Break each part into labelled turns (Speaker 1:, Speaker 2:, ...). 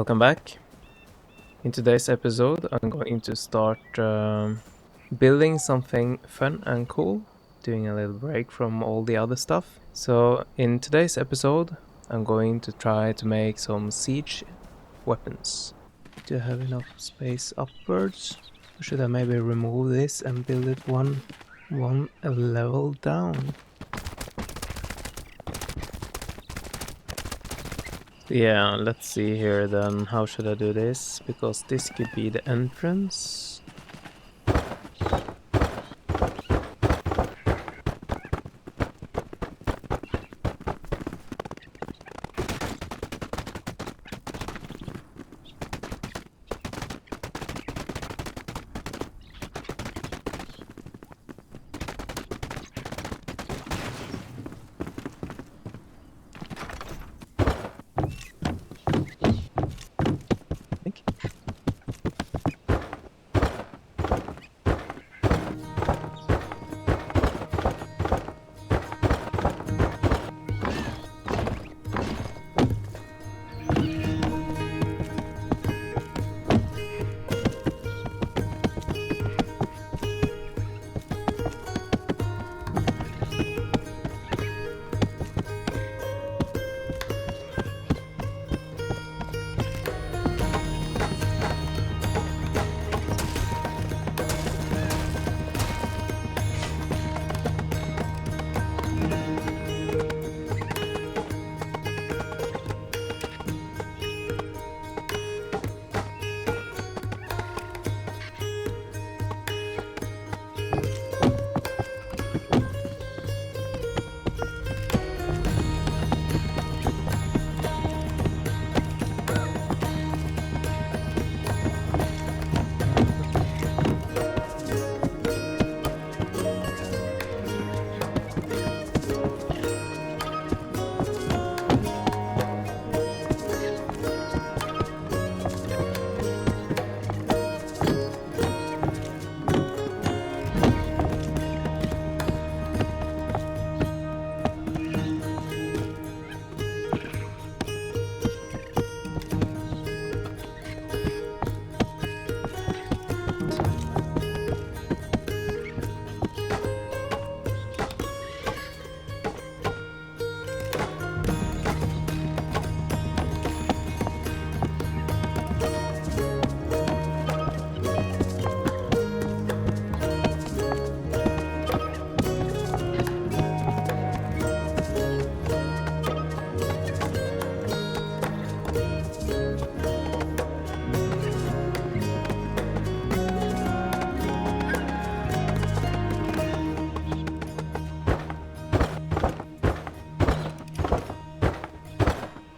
Speaker 1: Welcome back. In today's episode, I'm going to start building something fun and cool, doing a little break from all the other stuff. So in today's episode, I'm going to try to make some siege weapons. Do I have enough space upwards? Or should I maybe remove this and build it one level down? Yeah, let's see here then. How should I do this? Because this could be the entrance.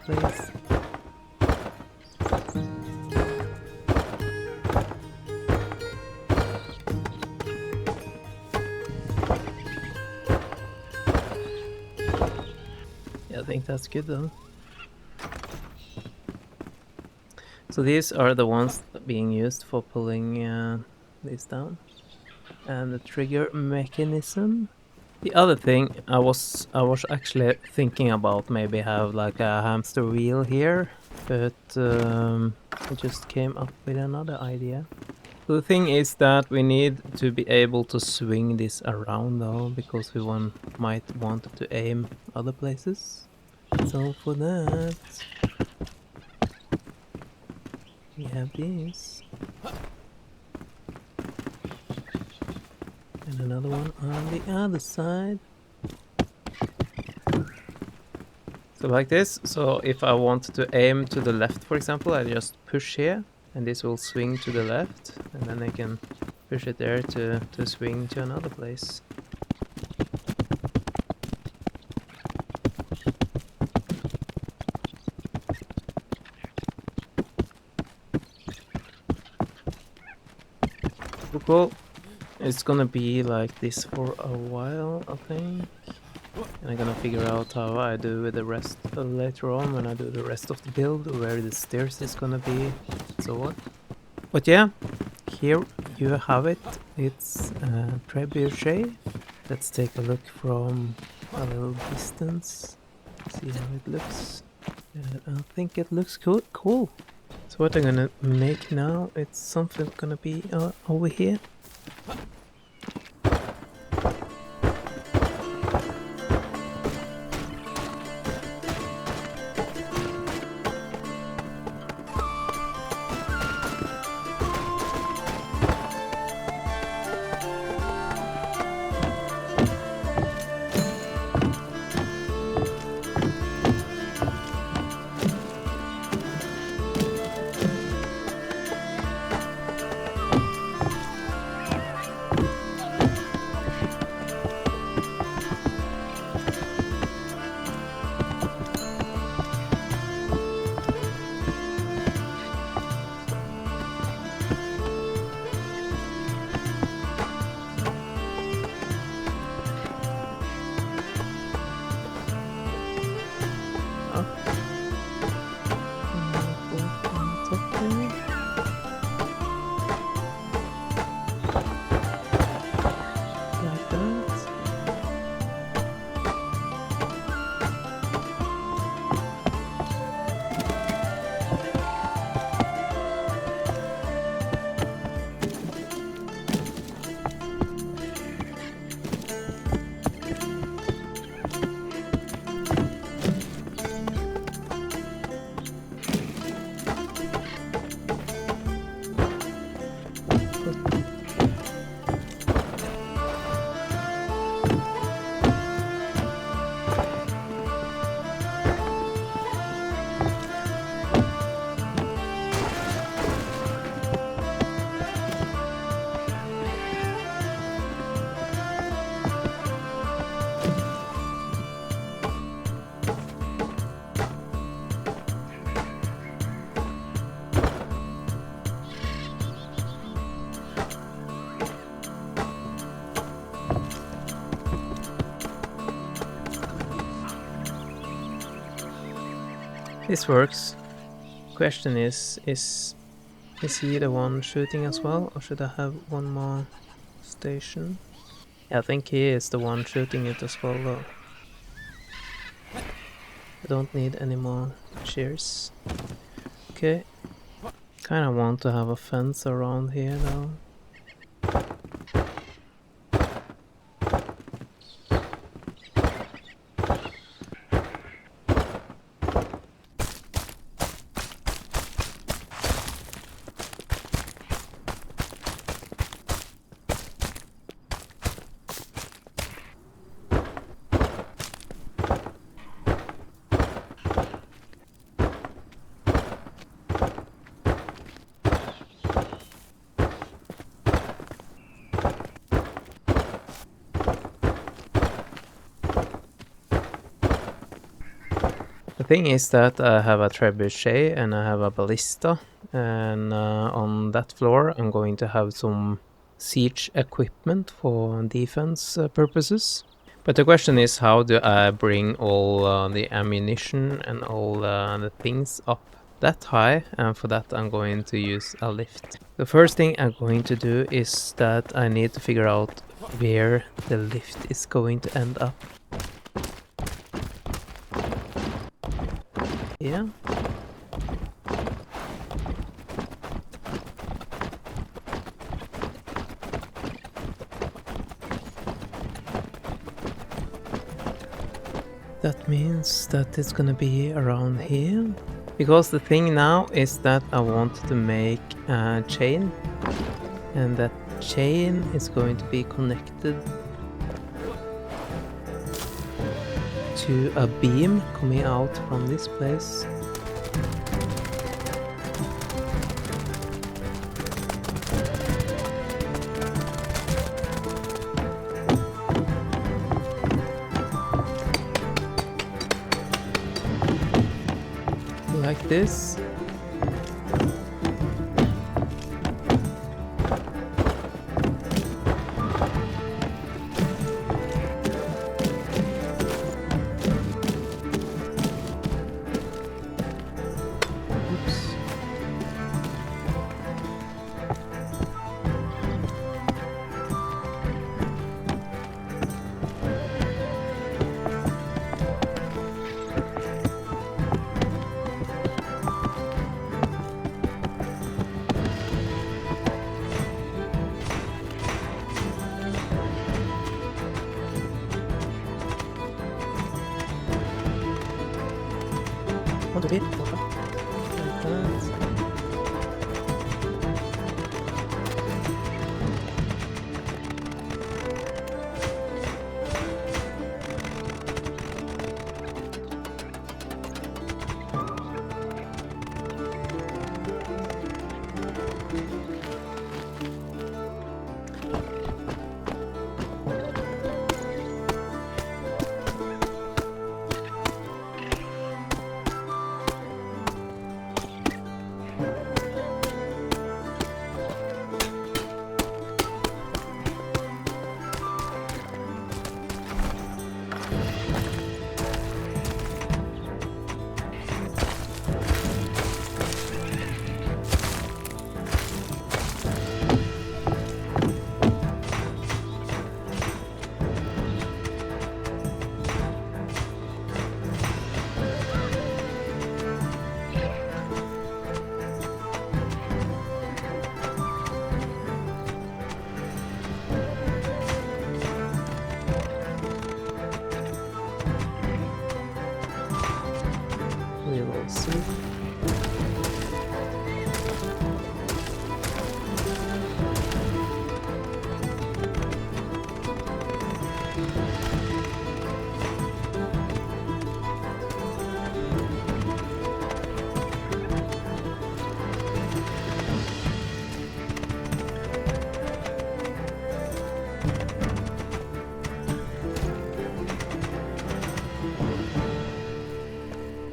Speaker 1: Please. Yeah, I think that's good though. So these are the ones being used for pulling this down. And the trigger mechanism. The other thing I was actually thinking about maybe have like a hamster wheel here, but I just came up with another idea. So the thing is that we need to be able to swing this around though, because we might want to aim other places. So for that, we have this. And another one on the other side. So like this. So if I want to aim to the left, for example, I just push here and this will swing to the left, and then I can push it there to swing to another place. Cool. It's gonna be like this for a while, I think. And I'm gonna figure out how I do with the rest later on when I do the rest of the build, where the stairs is gonna be, so what. But yeah, here you have it. It's Trebuchet. Let's take a look from a little distance, see how it looks. I think it looks cool. So what I'm gonna make now, it's something gonna be over here. This works. Question is he the one shooting as well, or should I have one more station? Yeah, I think he is the one shooting it as well though. I don't need any more shears. Okay. Kinda want to have a fence around here though. The thing is that I have a trebuchet and I have a ballista, and on that floor I'm going to have some siege equipment for defense purposes. But the question is, how do I bring all the ammunition and all the things up that high? And for that I'm going to use a lift. The first thing I'm going to do is that I need to figure out where the lift is going to end up. Yeah. That means that it's gonna be around here. Because the thing now is that I want to make a chain, and that chain is going to be connected to a beam coming out from this place. Like this. over here. Like that. We will see.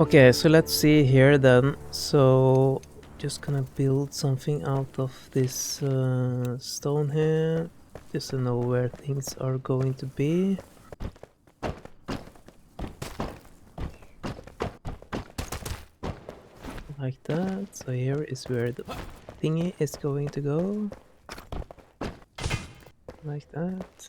Speaker 1: Okay, so let's see here then. So just gonna build something out of this stone here, just to know where things are going to be. Like that. So here is where the thingy is going to go. Like that.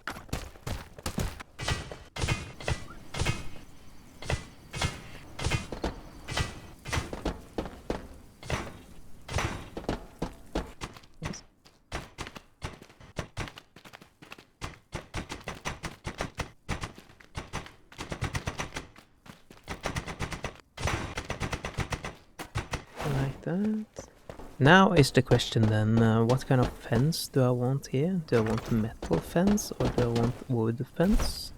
Speaker 1: Like that. Now is the question then, what kind of fence do I want here? Do I want a metal fence or do I want wood fence?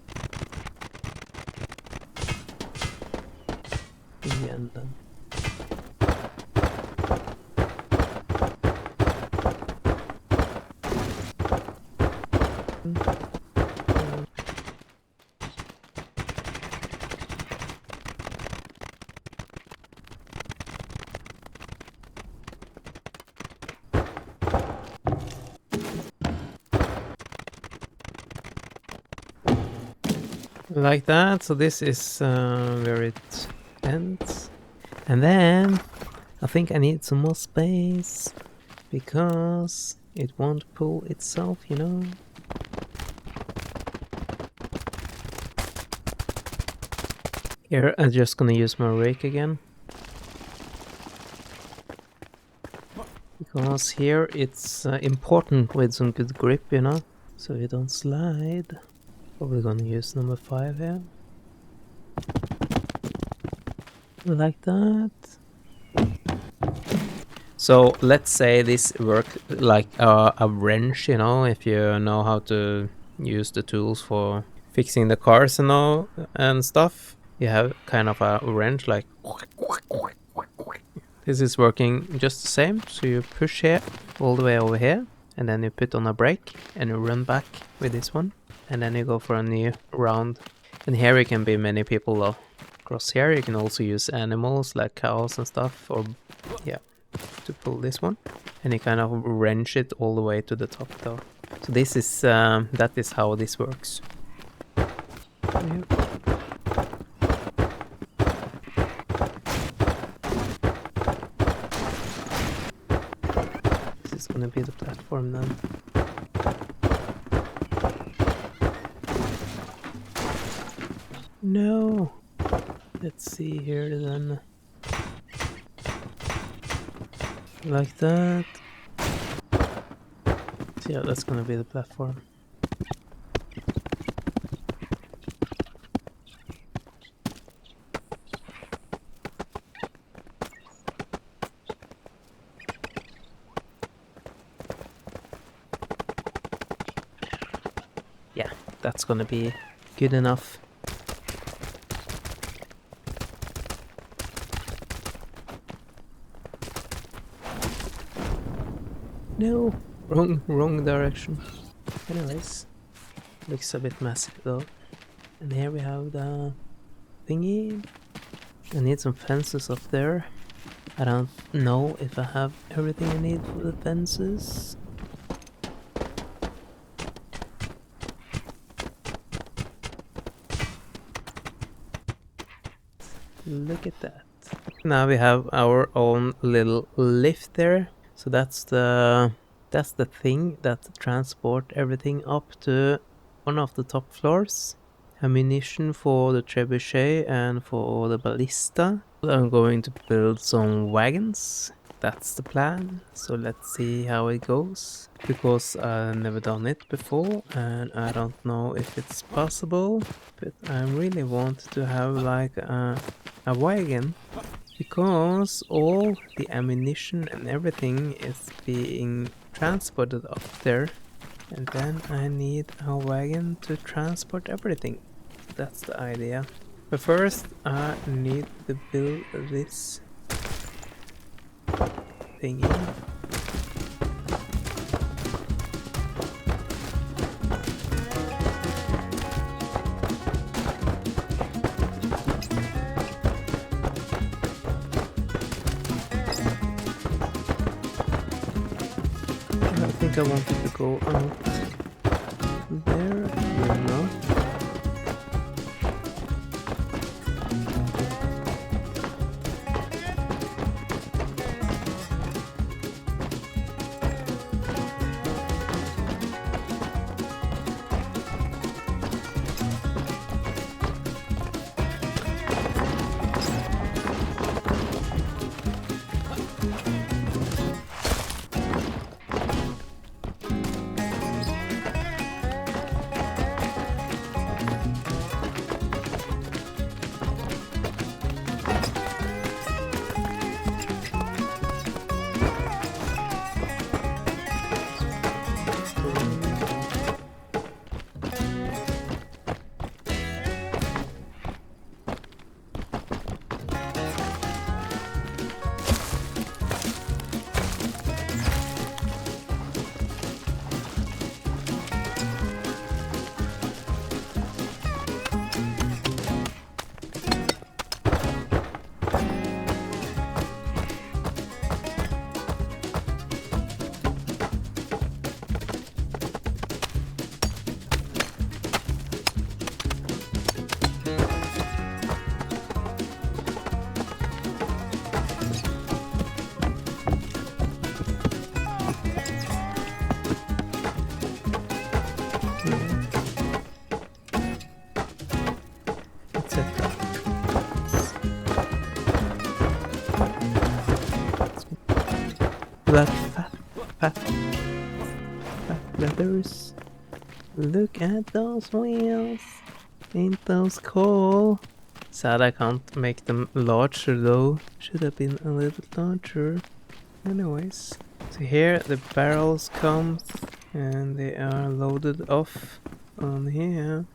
Speaker 1: In the end then. Like that, so this is where it ends. And then I think I need some more space because it won't pull itself, you know. Here I'm just gonna use my rake again. Because here it's important with some good grip, you know, so you don't slide. Probably gonna use number 5 here. Like that. So let's say this works like a wrench, you know, if you know how to use the tools for fixing the cars and all and stuff. You have kind of a wrench like this is working just the same. So you push here all the way over here and then you put on a brake and you run back with this one and then you go for a new round. And here you can be many people though. Across here you can also use animals like cows and stuff, or yeah, to pull this one. And you kind of wrench it all the way to the top though. So this is that is how this works. Yeah. This is gonna be the platform then. No. Let's see here then. Like that. So yeah, that's gonna be the platform. that's gonna be good enough. No, wrong direction. Anyways, looks a bit massive though. And here we have the thingy. I need some fences up there. I don't know if I have everything I need for the fences. Look at that. Now we have our own little lift there. So that's the thing that transport everything up to one of the top floors. Ammunition for the trebuchet and for the ballista. I'm going to build some wagons. That's the plan. So let's see how it goes. Because I've never done it before and I don't know if it's possible. But I really want to have like a wagon. Because all the ammunition and everything is being transported up there. And then I need a wagon to transport everything. That's the idea. But first I need to build this thingy. I think I wanted to go out there, or not. Black fat leathers. Look at those wheels. Ain't those cool? Sad I can't make them larger though. Should have been a little bit larger. Anyways. So here the barrels come and they are loaded off on here.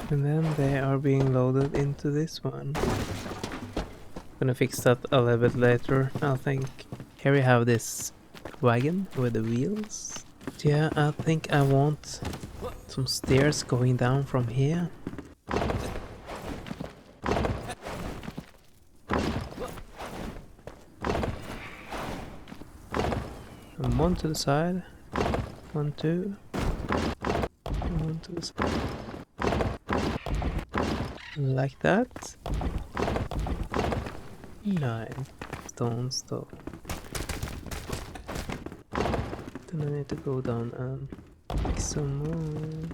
Speaker 1: And then they are being loaded into this one. Gonna fix that a little bit later, I think. Here we have this wagon with the wheels. Yeah, I think I want some stairs going down from here. And one to the side. 1, 2. And one to the side. Like that. 9 stones though. Then I need to go down and pick some more.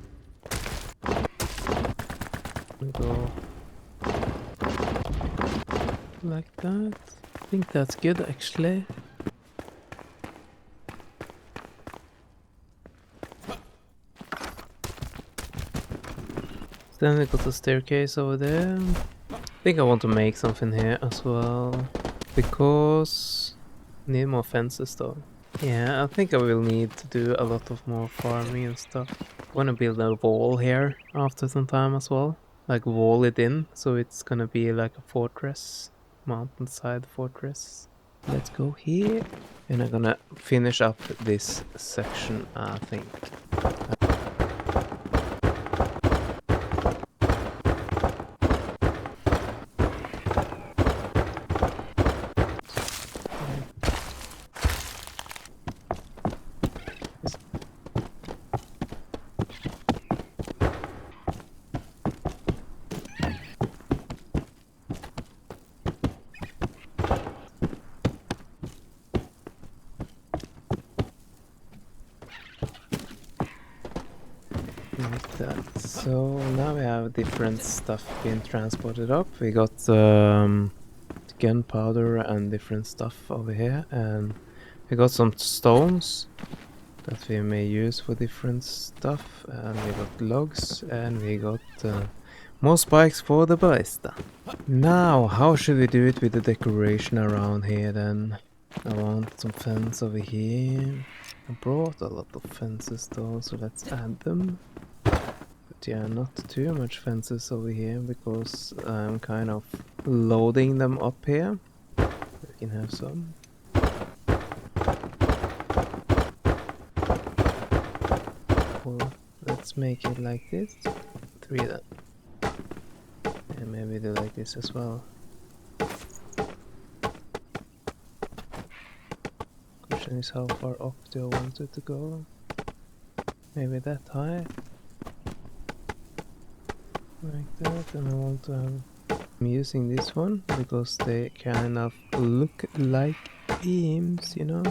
Speaker 1: And go like that. I think that's good actually. Then we got the staircase over there. I think I want to make something here as well. Because I need more fences though. Yeah, I think I will need to do a lot of more farming and stuff. I want to build a wall here after some time as well. Like wall it in, so it's gonna be like a fortress. Mountainside fortress. Let's go here. And I'm gonna finish up this section, I think. Like that. So now we have different stuff being transported up. We got gunpowder and different stuff over here, and we got some stones that we may use for different stuff, and we got logs, and we got more spikes for the ballista. Now, how should we do it with the decoration around here then? I want some fence over here. I brought a lot of fences though, so let's add them. But yeah, not too much fences over here because I'm kind of loading them up here. We can have some. Well, let's make it like this. 3 then. And maybe do like this as well. Question is how far up do I want it to go? Maybe that high? Like that, and I want to have... I'm using this one because they kind of look like beams, you know?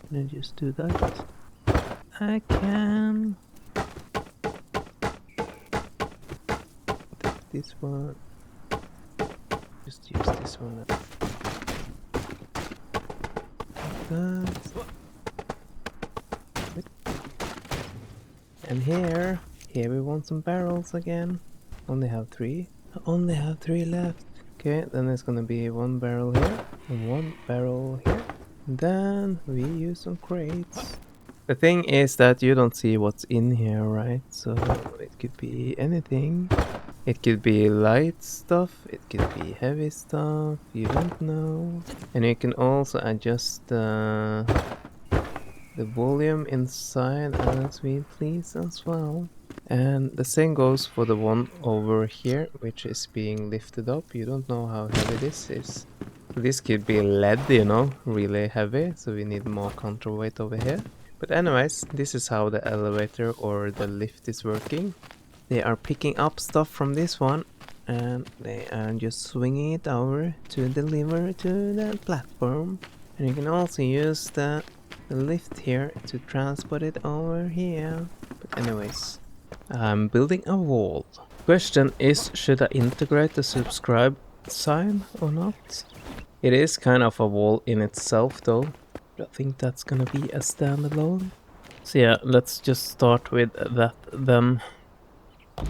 Speaker 1: Can I just do that? I can. Take this one. Just use this one. Like that. And here we want some barrels again. Only have 3. I only have 3 left. Okay, then there's gonna be 1 barrel here and 1 barrel here. Then we use some crates. The thing is that you don't see what's in here, right? So it could be anything. It could be light stuff, it could be heavy stuff, you don't know. And you can also adjust the volume inside as we please as well. And the same goes for the one over here, which is being lifted up. You don't know how heavy this is. This could be lead, you know, really heavy, so we need more counterweight over here. But anyways, this is how the elevator or the lift is working. They are picking up stuff from this one, and they are just swinging it over to deliver to the platform. And you can also use the lift here to transport it over here. But anyways, I'm building a wall. Question is, should I integrate the subscribe sign or not? It is kind of a wall in itself though. I think that's gonna be a standalone. So yeah, let's just start with that then. I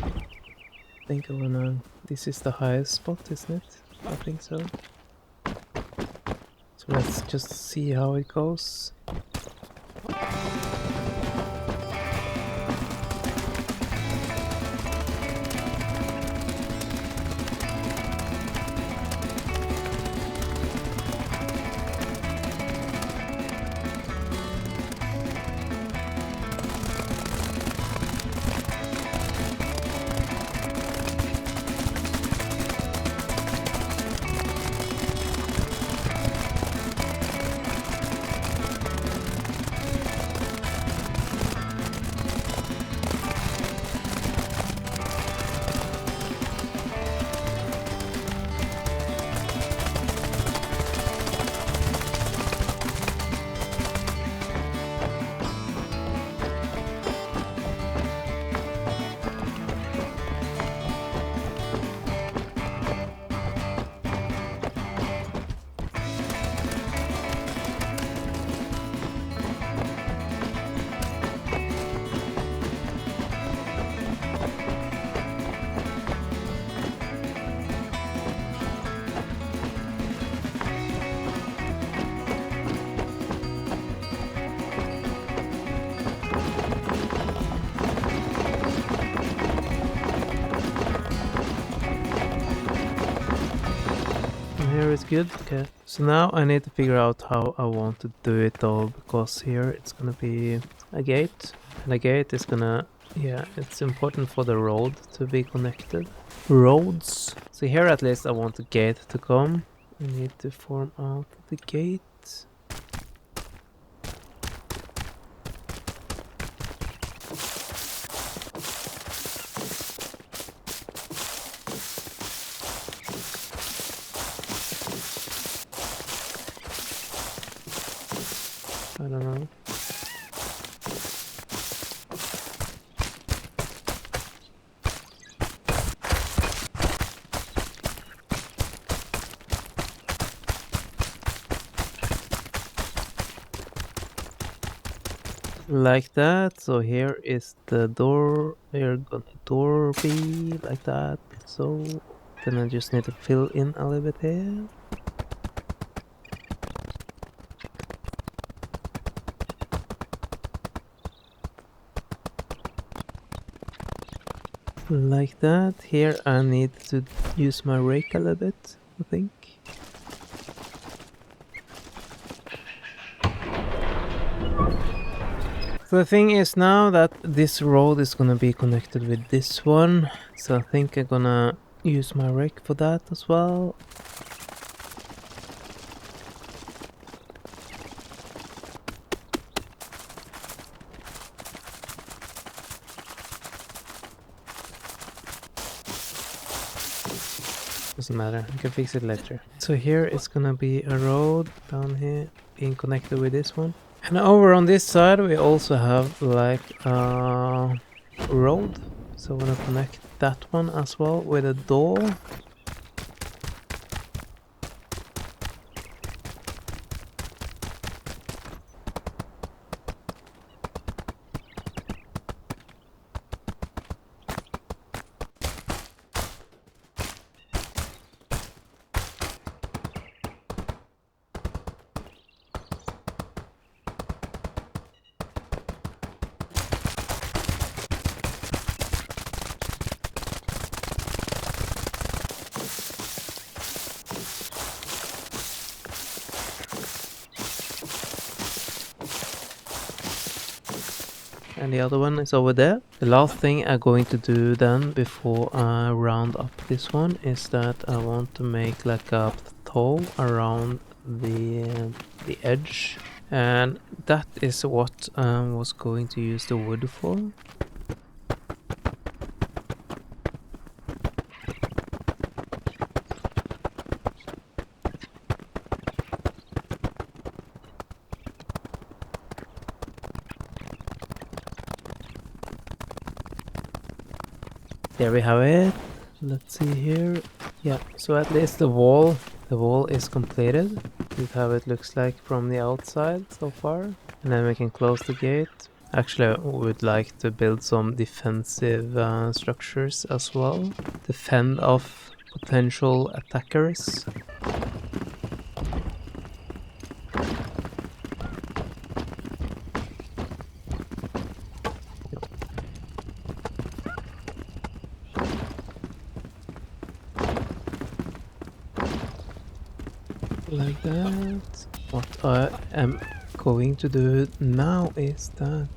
Speaker 1: think I wanna... This is the highest spot, isn't it? I think so. So let's just see how it goes. here is good. Okay. So now I need to figure out how I want to do it all, because here it's gonna be a gate. And a gate is gonna, yeah, it's important for the road to be connected. Roads. So here at least I want the gate to come. I need to form out the gate. I don't know. Like that. So here is the door. Here gonna door be like that. So then I just need to fill in a little bit here. Like that. Here I need to use my rake a little bit, I think. So the thing is now that this road is gonna be connected with this one. So I think I'm gonna use my rake for that as well. Doesn't matter, I can fix it later. So here it's gonna be a road down here being connected with this one. And over on this side we also have like a road. So I'm gonna connect that one as well with a door. And the other one is over there. The last thing I'm going to do then before I round up this one is that I want to make like a plateau around the edge, and that is what I was going to use the wood for. There we have it. Let's see here. Yeah, so at least the wall is completed. This is how it looks like from the outside so far. And then we can close the gate. Actually, I would like to build some defensive structures as well to fend off potential attackers. Like that. What I am going to do now is that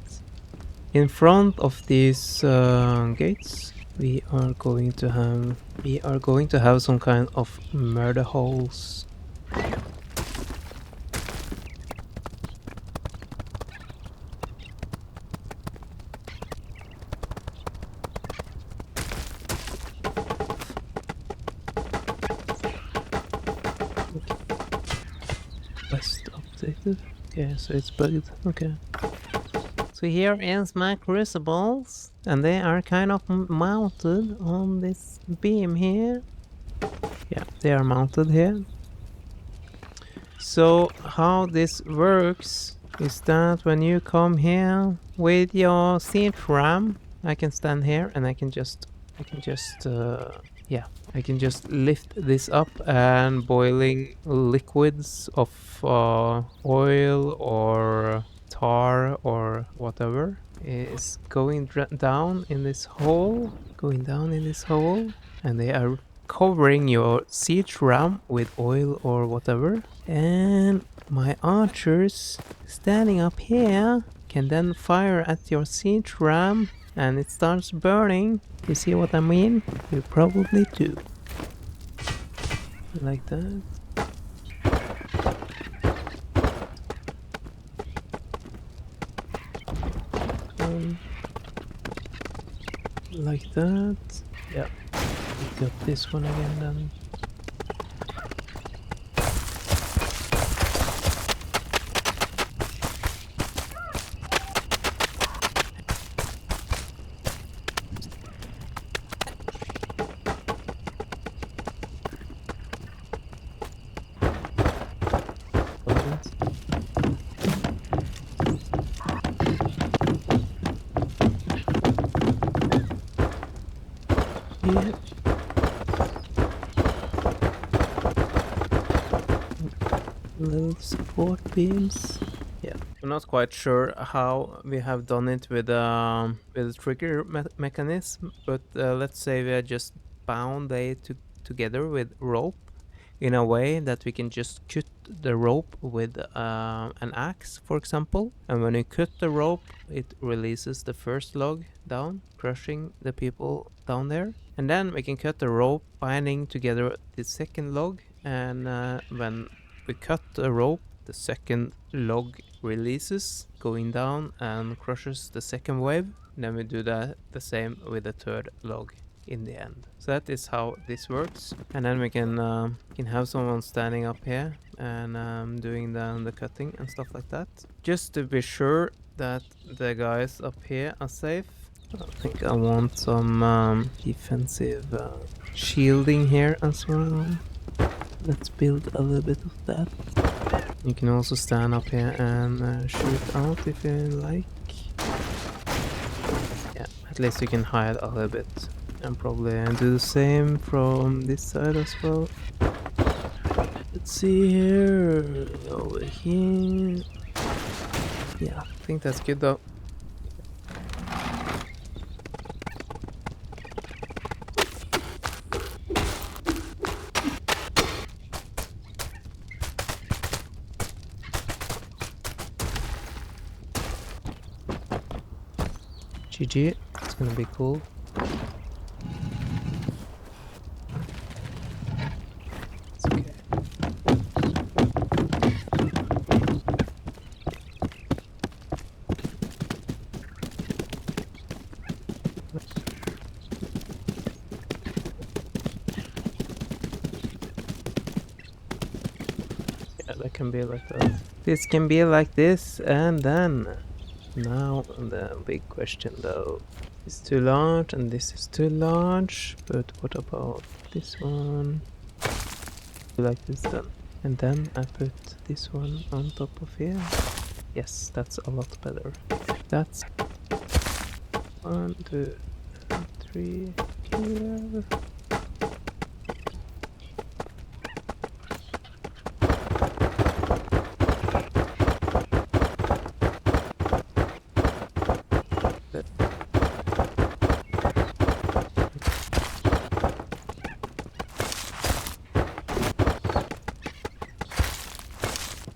Speaker 1: in front of these gates we are going to have some kind of murder holes. Best updated. Okay, so it's bugged. Okay. So here is my crucibles, and they are kind of mounted on this beam here. Yeah, they are mounted here. So how this works is that when you come here with your seed ram, I can stand here and I can just lift this up, and boiling liquids of oil or tar or whatever is going down in this hole, and they are covering your siege ram with oil or whatever. And my archers standing up here can then fire at your siege ram and it starts burning. You see what I mean? You probably do. Like that. Like that. Yeah. We got this one again then. Yeah. Little support beams. Yeah, I'm not quite sure how we have done it with the trigger mechanism, but let's say we are just bound they together with rope in a way that we can just cut the rope with an axe, for example. And when you cut the rope, it releases the first log down, crushing the people down there. And then we can cut the rope binding together the second log. And when we cut the rope, the second log releases, going down and crushes the second wave. And then we do the same with the third log in the end. So that is how this works. And then we can have someone standing up here and doing the cutting and stuff like that. Just to be sure that the guys up here are safe. I think I want some defensive shielding here as well. Let's build a little bit of that. You can also stand up here and shoot out if you like. Yeah, at least you can hide a little bit. And probably do the same from this side as well. Let's see here, over here. Yeah, I think that's good though. GG, it's gonna be cool. It's okay. Yeah, that can be like that. This can be like this, and then now the big question though. It's too large and this is too large, but what about this one? Like this then. And then I put this one on top of here. Yes, that's a lot better. That's 1, 2, 3 here.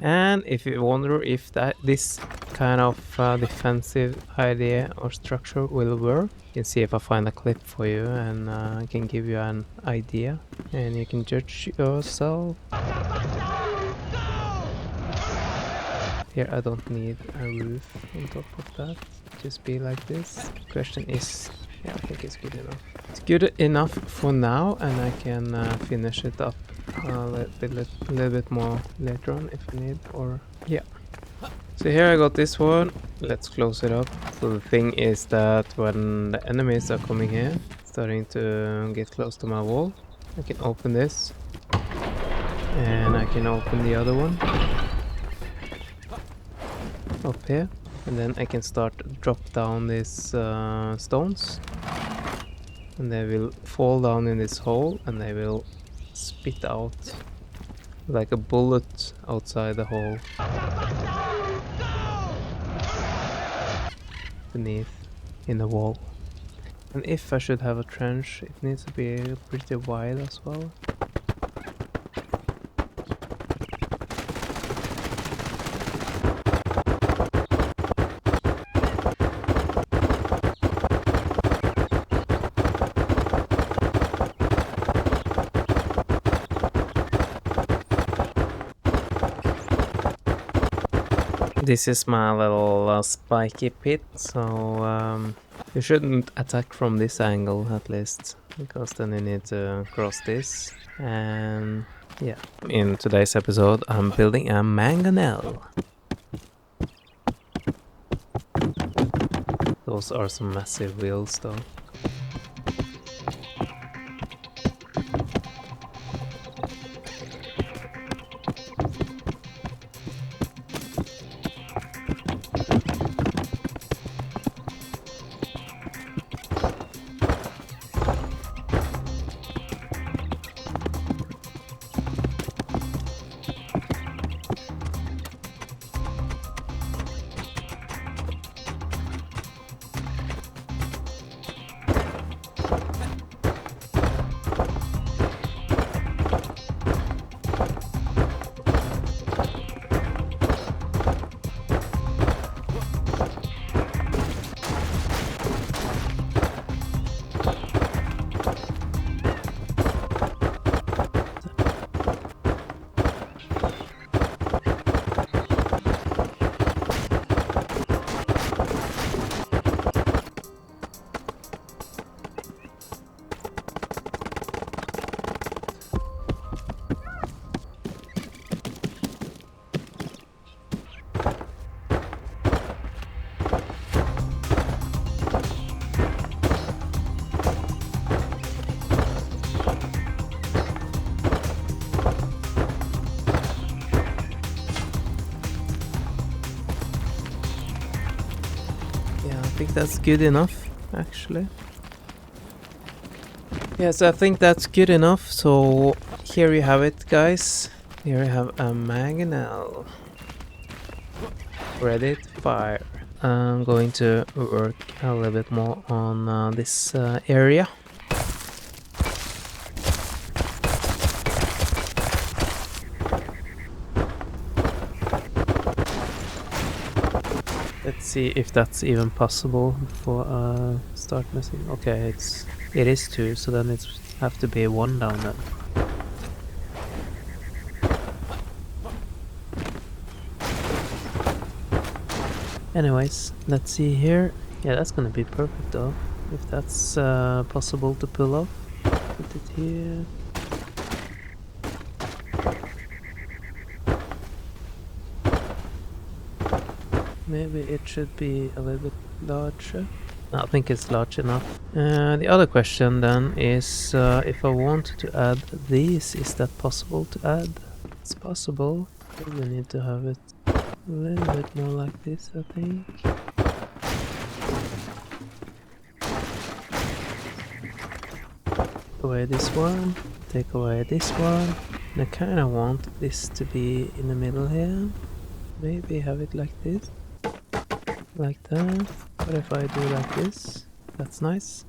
Speaker 1: And if you wonder if this kind of defensive idea or structure will work, you can see if I find a clip for you and I can give you an idea and you can judge yourself. Here I don't need a roof on top of that, just be like this. Question is, yeah, I think it's good enough. It's good enough for now and I can finish it up a little bit more later on if you need, or yeah. So here I got this one. Let's close it up. So the thing is that when the enemies are coming here, starting to get close to my wall, I can open this and I can open the other one up here, and then I can start to drop down these stones and they will fall down in this hole and they will spit out like a bullet outside the hole beneath in the wall. And if I should have a trench, it needs to be pretty wide as well. This is my little spiky pit, so you shouldn't attack from this angle at least, because then you need to cross this. And yeah, in today's episode I'm building a mangonel. Those are some massive wheels though. I think that's good enough, actually. Yes, I think that's good enough. So here you have it, guys. Here you have a mangonel. Ready to fire. I'm going to work a little bit more on this area. Let's see if that's even possible before I start messing. Okay, it is 2, so then it's have to be 1 down then. Anyways, let's see here. Yeah, that's gonna be perfect though, if that's possible to pull off. Put it here. Maybe it should be a little bit larger. I think it's large enough. The other question then is if I want to add these, is that possible to add? It's possible. We need to have it a little bit more like this, I think. Take away this one, take away this one. And I kind of want this to be in the middle here. Maybe have it like this. Like that. What if I do like this? That's nice.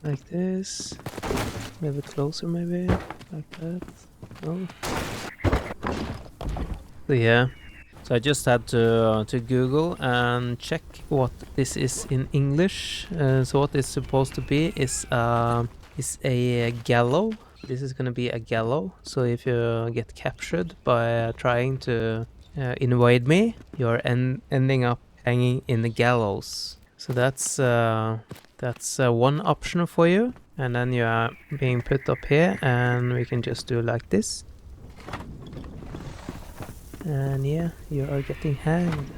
Speaker 1: Like this. A little bit closer maybe. Like that. Oh. So yeah. So I just had to Google and check what this is in English. So what it's supposed to be is a gallow. This is gonna be a gallow. So if you get captured by trying to invade me, you're ending up hanging in the gallows. So that's one option for you, and then you are being put up here, and we can just do like this. And yeah, you are getting hanged.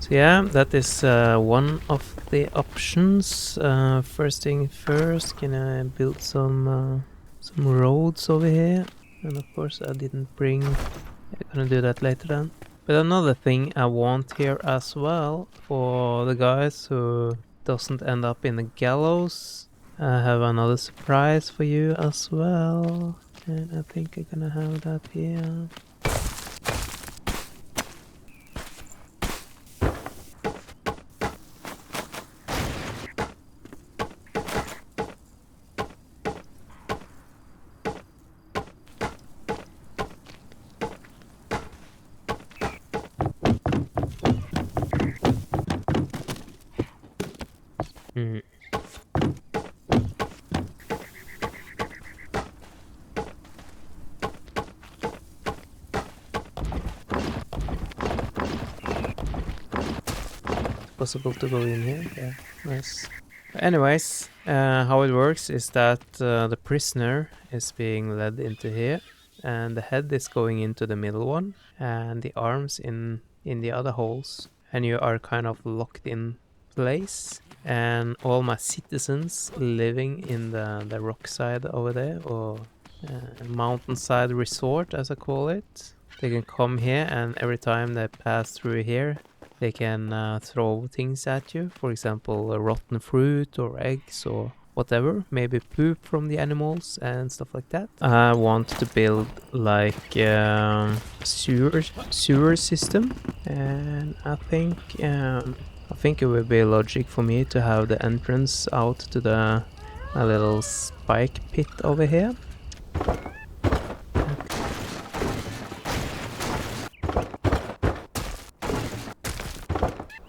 Speaker 1: So yeah, that is one of the options. First thing first, gonna build some roads over here, and of course I didn't bring. I'm gonna do that later then. But another thing I want here as well for the guys who doesn't end up in the gallows, I have another surprise for you as well, and I think I'm gonna have that here. Mm. Possible to go in here? Yeah, nice. Anyways, how it works is that the prisoner is being led into here, and the head is going into the middle one, and the arms in the other holes, and you are kind of locked in place. And all my citizens living in the rock side over there, or mountainside resort as I call it, they can come here, and every time they pass through here, they can throw things at you, for example, rotten fruit or eggs or whatever, maybe poop from the animals and stuff like that. I want to build like sewer system, and I think it would be logic for me to have the entrance out to a little spike pit over here.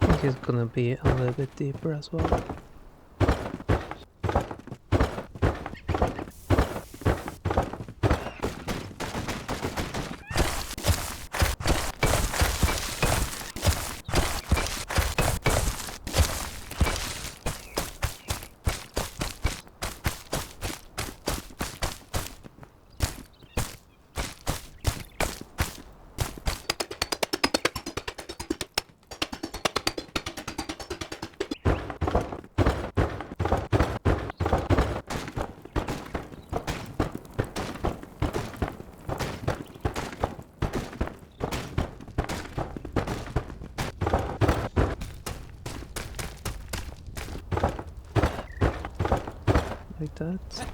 Speaker 1: I think it's gonna be a little bit deeper as well. Like that.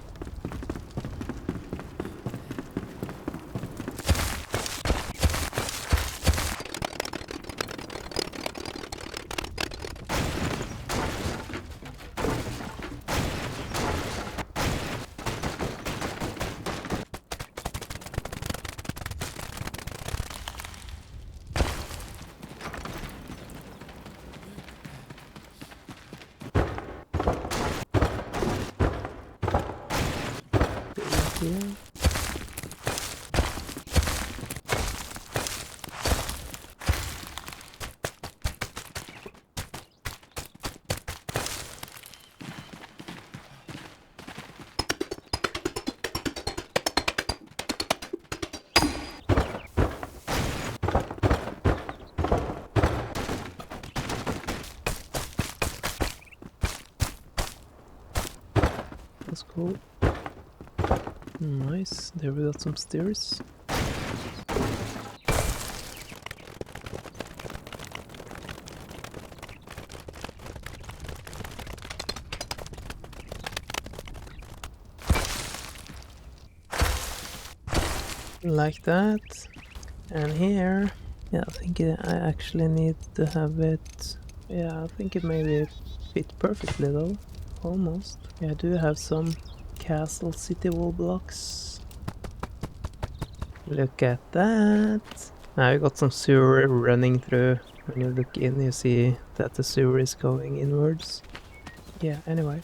Speaker 1: Here. That's cool. Nice, there we got some stairs. Like that. And here, yeah, I think I actually need to have it. Yeah, I think it maybe fit perfectly though, almost. Yeah, I do have some castle city wall blocks. Look at that. Now you got some sewer running through. When you look in, you see that the sewer is going inwards. Yeah, anyway.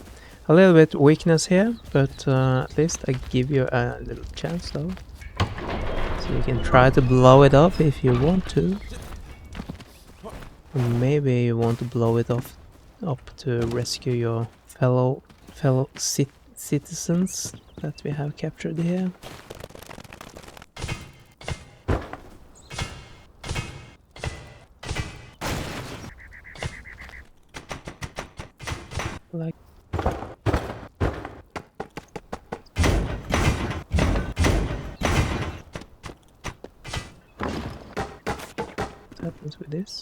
Speaker 1: A little bit weakness here, but at least I give you a little chance though. So you can try to blow it up if you want to. Or maybe you want to blow it up to rescue your fellow citizens that we have captured here. like what happens with this.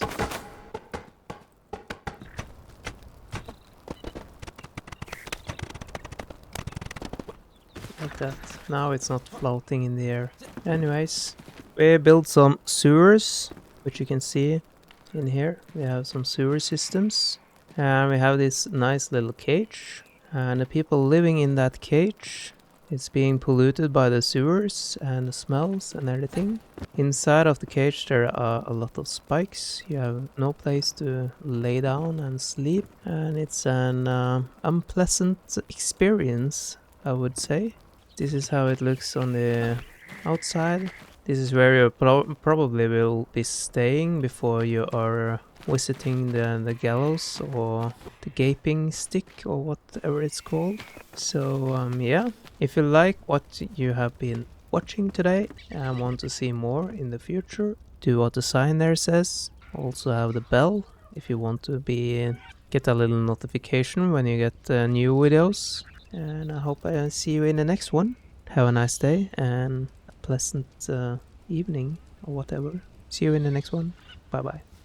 Speaker 1: Like that. Now it's not floating in the air. Anyways, we built some sewers, which you can see in here. We have some sewer systems. And we have this nice little cage. And the people living in that cage, it's being polluted by the sewers and the smells and everything. Inside of the cage there are a lot of spikes. You have no place to lay down and sleep. And it's an unpleasant experience, I would say. This is how it looks on the outside. This is where you probably will be staying before you are visiting the gallows or the gaping stick or whatever it's called. So yeah, if you like what you have been watching today and want to see more in the future, do what the sign there says. Also have the bell if you want to get a little notification when you get new videos. And I hope I see you in the next one. Have a nice day and a pleasant evening or whatever. See you in the next one. Bye bye.